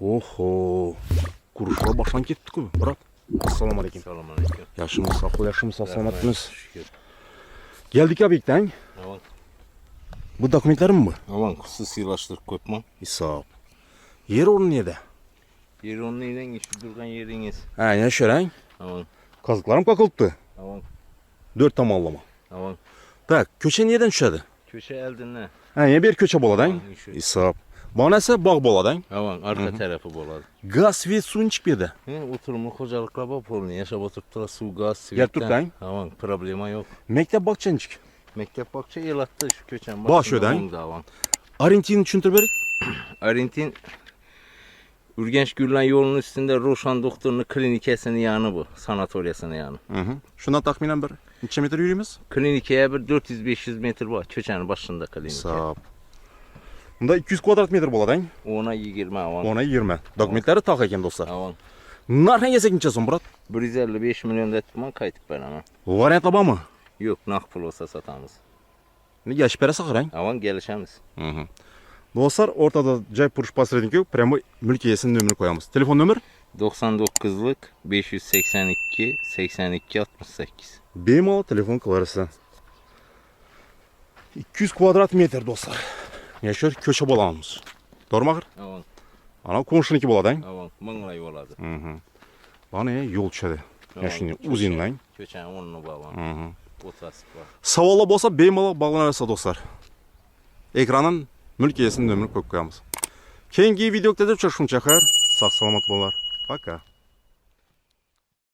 Oho. Kuruşlar baştan kettik mi Murat? Assalamu aleyküm. Assalamu aleyküm. Yaşımız sağ ol, yaşımız sağ salamatmız. Şükür. Geldik abi ilkten. Aman. Bu dokumentlerim mi? Aman hususiylaştırıp koyma. İsap. Yer ornu neydi? Yeri onun ilen şu durgan yeriniz. Ha ne şören? Aman. Kazıklarım kakıldı. Aman. 4 tamallama. Aman. Tak, köçe niyeden düşedi? Köşe eldin ne? Ha ne bir köçe boladan? Aman, şu. İsap. Bana ise bağ boladan. Aman arka tarafı boladı. Gaz ve suyun çıkmadı. Oturumlu kocalıkla bap olun. Yaşap oturttular su, gaz, Gel sivitten. Türk'ten. Aman problema yok. Mektep bakçancık. Mektep bakça yelattı şu köçen. Baş öden. Arintini çüntür Arintin Ürgenç Gürlen yolunun üstünde Roşan Doktor'un klinikesinin yanı bu. Sanatoriyasının yanı. Şundan tahminen bir neçe metre yürüyemiz? Klinikeye bir 400-500 metre var. Köçenin başında klinik. İsap. Bunda 200 kvadrat metre boladan. Ona 20 avan. Ona 20. Dokumentleri tak eken dostlar. Avan. Narhan yesek neçe son Murat? 155 milyon etman kayıtık ben ama. Variant aba mı? Yok nakpul olsa satamız. Ne yaş pere sakıran? Avan gelişemiz. Dostlar ortada Jaipur Pasredinki premo mülkiyesinin nömrünü koyamız. Telefon nömür? 99'lık 582 82 68. Benim telefon kılarısı. 200 kvadrat metre dostlar. Yaşar köşe bolamız. Doğru mu? Avan. Ana komşununki boladan. Avan. Mınglay oladı. Bana yol çadı. Yaşını uzinlayın. Köçen onunu bağlan. Otasik var. Savalla bolsa benim bağlanırsa dostlar. Ekranın mülkiyesinin nömrünü koyamız. Keyingi videoda da uçuşun çakar. Sağ salamat bolar. Пока.